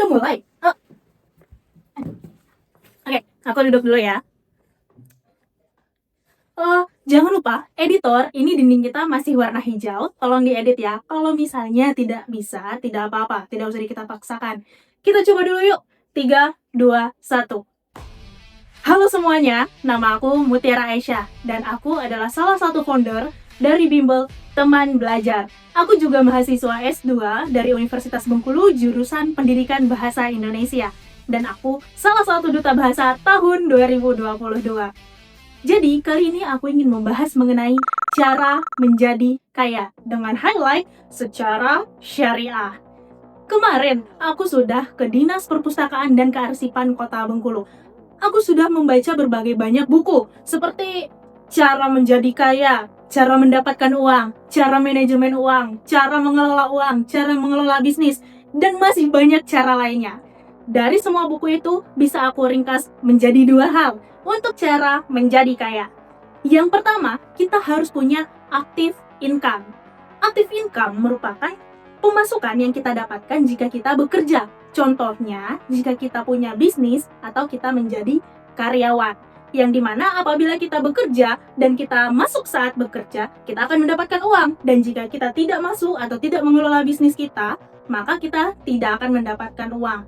Udah mulai? Oke, aku duduk dulu ya. Jangan lupa, editor, ini dinding kita masih warna hijau. Tolong diedit ya. Kalau misalnya tidak bisa, tidak apa-apa. Tidak usah kita paksakan. Kita coba dulu yuk. 3, 2, 1. Halo semuanya, nama aku Mutiara Aisyah. Dan aku adalah salah satu founder dari Bimbel Teman Belajar. Aku juga mahasiswa S2 dari Universitas Bengkulu, jurusan Pendidikan Bahasa Indonesia. Dan aku salah satu duta bahasa tahun 2022. Jadi, kali ini aku ingin membahas mengenai cara menjadi kaya dengan highlight secara syariah. Kemarin, aku sudah ke Dinas Perpustakaan dan Kearsipan Kota Bengkulu. Aku sudah membaca berbagai banyak buku, seperti cara menjadi kaya, cara mendapatkan uang, cara manajemen uang, cara mengelola bisnis, dan masih banyak cara lainnya. Dari semua buku itu bisa aku ringkas menjadi 2 hal untuk cara menjadi kaya. Yang pertama, kita harus punya active income. Active income merupakan pemasukan yang kita dapatkan jika kita bekerja. Contohnya, jika kita punya bisnis atau kita menjadi karyawan. Yang dimana apabila kita bekerja dan kita masuk saat bekerja, kita akan mendapatkan uang. Dan jika kita tidak masuk atau tidak mengelola bisnis kita, maka kita tidak akan mendapatkan uang.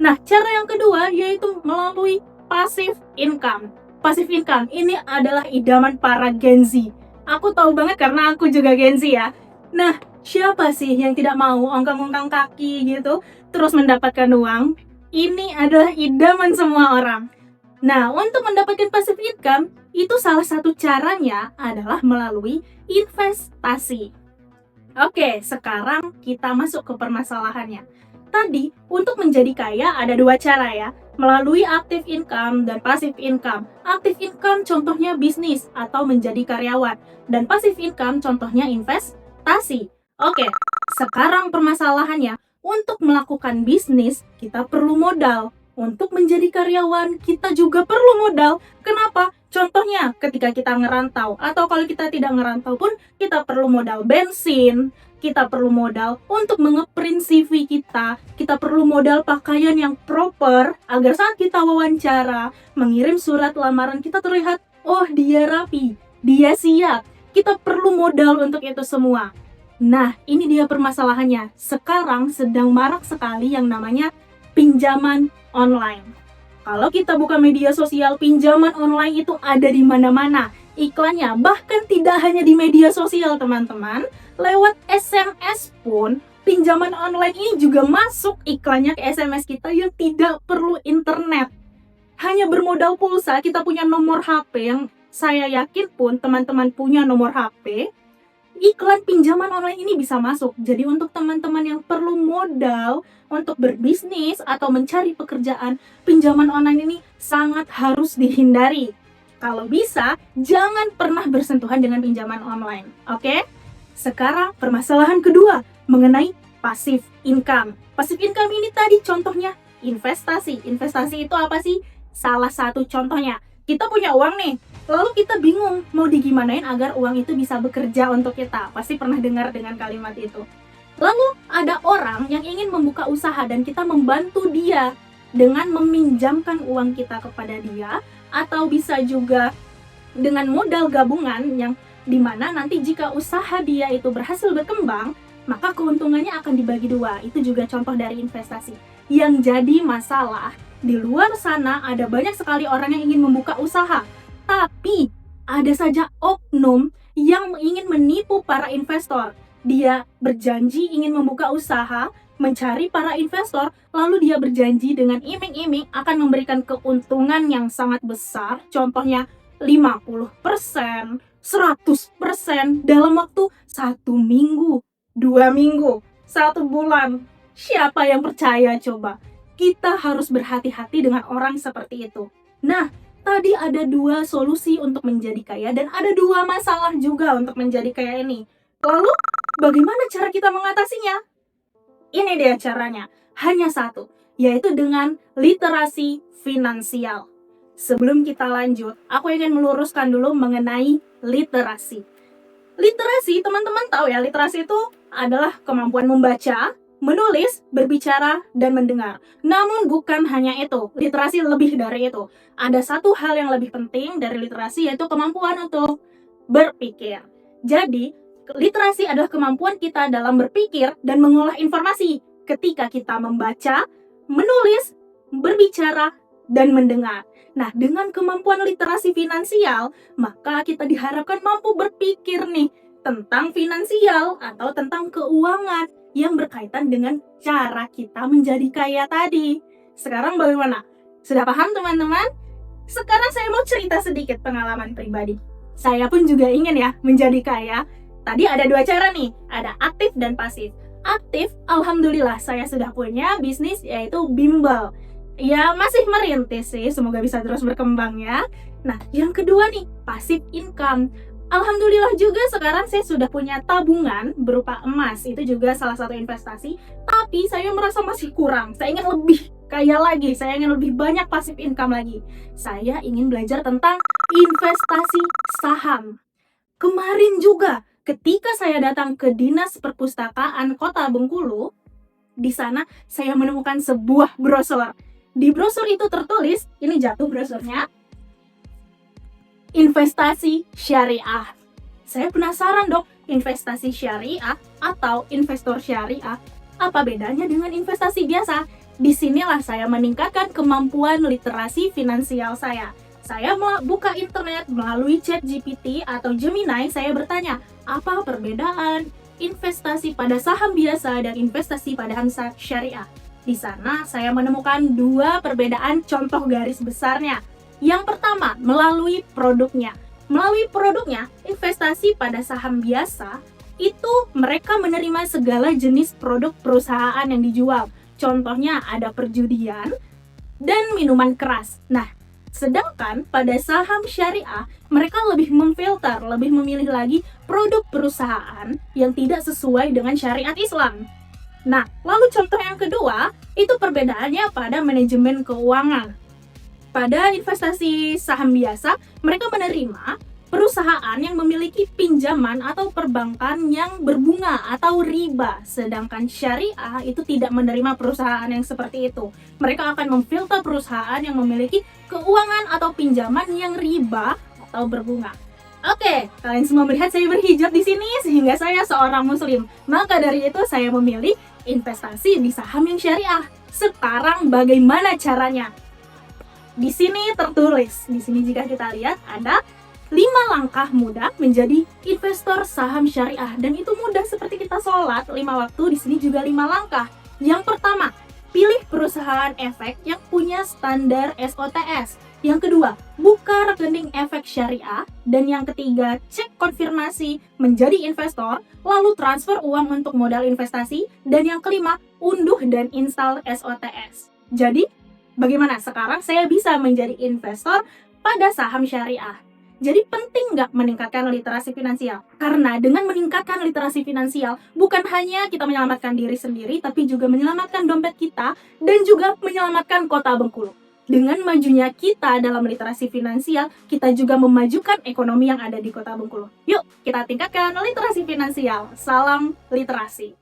Nah, cara yang kedua yaitu melalui passive income. Passive income ini adalah idaman para Gen Z. Aku tahu banget karena aku juga Gen Z ya. Nah, siapa sih yang tidak mau ongkang-ongkang kaki gitu terus mendapatkan uang? Ini adalah idaman semua orang. Nah, untuk mendapatkan passive income, itu salah satu caranya adalah melalui investasi. Oke, sekarang kita masuk ke permasalahannya. Tadi, untuk menjadi kaya ada 2 cara ya, melalui active income dan passive income. Active income contohnya bisnis atau menjadi karyawan, dan passive income contohnya investasi. Oke, sekarang permasalahannya, untuk melakukan bisnis kita perlu modal. Untuk menjadi karyawan kita juga perlu modal. Kenapa? Contohnya ketika kita ngerantau, atau kalau kita tidak ngerantau pun kita perlu modal bensin, kita perlu modal untuk mengeprint CV kita perlu modal pakaian yang proper agar saat kita wawancara, mengirim surat lamaran kita terlihat, oh dia rapi, dia siap. Kita perlu modal untuk itu semua. Nah, ini dia permasalahannya. Sekarang sedang marak sekali yang namanya pinjaman online. Kalau kita buka media sosial, pinjaman online itu ada di mana-mana. Iklannya bahkan tidak hanya di media sosial, teman-teman. Lewat SMS pun, pinjaman online ini juga masuk iklannya ke SMS kita yang tidak perlu internet. Hanya bermodal pulsa, kita punya nomor HP yang saya yakin pun teman-teman punya nomor HP. Iklan pinjaman online ini bisa masuk. Jadi untuk teman-teman yang perlu modal untuk berbisnis atau mencari pekerjaan, pinjaman online ini sangat harus dihindari. Kalau bisa, jangan pernah bersentuhan dengan pinjaman online. Oke? Sekarang permasalahan kedua mengenai passive income. Passive income ini tadi contohnya investasi. Investasi itu apa sih? Salah satu contohnya, kita punya uang nih, lalu kita bingung mau digimanain agar uang itu bisa bekerja untuk kita. Pasti pernah dengar dengan kalimat itu. Lalu ada orang yang ingin membuka usaha dan kita membantu dia dengan meminjamkan uang kita kepada dia, atau bisa juga dengan modal gabungan yang dimana nanti jika usaha dia itu berhasil berkembang, maka keuntungannya akan dibagi 2. Itu juga contoh dari investasi. Yang jadi masalah, di luar sana ada banyak sekali orang yang ingin membuka usaha, tapi ada saja oknum yang ingin menipu para investor. Dia berjanji ingin membuka usaha, mencari para investor, lalu dia berjanji dengan iming-iming akan memberikan keuntungan yang sangat besar, contohnya 50%, 100% dalam waktu 1 minggu, 2 minggu, 1 bulan. Siapa yang percaya coba? Kita harus berhati-hati dengan orang seperti itu. Nah, tadi ada 2 solusi untuk menjadi kaya dan ada 2 masalah juga untuk menjadi kaya ini. Lalu, bagaimana cara kita mengatasinya? Ini dia caranya, hanya satu, yaitu dengan literasi finansial. Sebelum kita lanjut, aku ingin meluruskan dulu mengenai literasi. Literasi, teman-teman tahu ya, literasi itu adalah kemampuan membaca, menulis, berbicara, dan mendengar. Namun bukan hanya itu, literasi lebih dari itu. Ada satu hal yang lebih penting dari literasi, yaitu kemampuan untuk berpikir. Jadi, literasi adalah kemampuan kita dalam berpikir dan mengolah informasi ketika kita membaca, menulis, berbicara, dan mendengar. Nah, dengan kemampuan literasi finansial, maka kita diharapkan mampu berpikir nih tentang finansial atau tentang keuangan yang berkaitan dengan cara kita menjadi kaya tadi. Sekarang bagaimana? Sudah paham teman-teman? Sekarang saya mau cerita sedikit pengalaman pribadi. Saya pun juga ingin ya menjadi kaya. Tadi ada dua cara nih, ada aktif dan pasif. Aktif, alhamdulillah saya sudah punya bisnis yaitu bimbel. Ya masih merintis sih, semoga bisa terus berkembang ya. Nah, yang kedua nih, pasif income. Alhamdulillah juga sekarang saya sudah punya tabungan berupa emas, itu juga salah satu investasi. Tapi saya merasa masih kurang, saya ingin lebih kaya lagi, saya ingin lebih banyak pasif income lagi. Saya ingin belajar tentang investasi saham. Kemarin juga ketika saya datang ke Dinas Perpustakaan Kota Bengkulu, di sana saya menemukan sebuah brosur. Di brosur itu tertulis, ini jatuh brosurnya, investasi syariah. Saya penasaran dong, investasi syariah atau investor syariah, apa bedanya dengan investasi biasa? Disinilah saya meningkatkan kemampuan literasi finansial saya. Saya buka internet melalui ChatGPT atau Gemini, saya bertanya, apa perbedaan investasi pada saham biasa dan investasi pada saham syariah? Di sana saya menemukan dua perbedaan contoh garis besarnya. Yang pertama, melalui produknya. Melalui produknya, investasi pada saham biasa, itu mereka menerima segala jenis produk perusahaan yang dijual. Contohnya ada perjudian dan minuman keras. Nah, sedangkan pada saham syariah, mereka lebih memfilter, lebih memilih lagi produk perusahaan yang tidak sesuai dengan syariat Islam. Nah, lalu contoh yang kedua, itu perbedaannya pada manajemen keuangan. Pada investasi saham biasa, mereka menerima perusahaan yang memiliki pinjaman atau perbankan yang berbunga atau riba. Sedangkan syariah itu tidak menerima perusahaan yang seperti itu. Mereka akan memfilter perusahaan yang memiliki keuangan atau pinjaman yang riba atau berbunga. Oke, kalian semua melihat saya berhijab di sini sehingga saya seorang muslim. Maka dari itu saya memilih investasi di saham yang syariah. Sekarang bagaimana caranya? Di sini tertulis, di sini jika kita lihat ada 5 langkah mudah menjadi investor saham syariah, dan itu mudah seperti kita sholat 5 waktu. Di sini juga 5 langkah. Yang pertama, pilih perusahaan efek yang punya standar SOTS. Yang kedua, buka rekening efek syariah. Dan yang ketiga, cek konfirmasi menjadi investor, lalu transfer uang untuk modal investasi. Dan yang kelima, unduh dan install SOTS. Jadi, bagaimana sekarang saya bisa menjadi investor pada saham syariah? Jadi penting nggak meningkatkan literasi finansial? Karena dengan meningkatkan literasi finansial, bukan hanya kita menyelamatkan diri sendiri, tapi juga menyelamatkan dompet kita dan juga menyelamatkan kota Bengkulu. Dengan majunya kita dalam literasi finansial, kita juga memajukan ekonomi yang ada di kota Bengkulu. Yuk, kita tingkatkan literasi finansial. Salam literasi.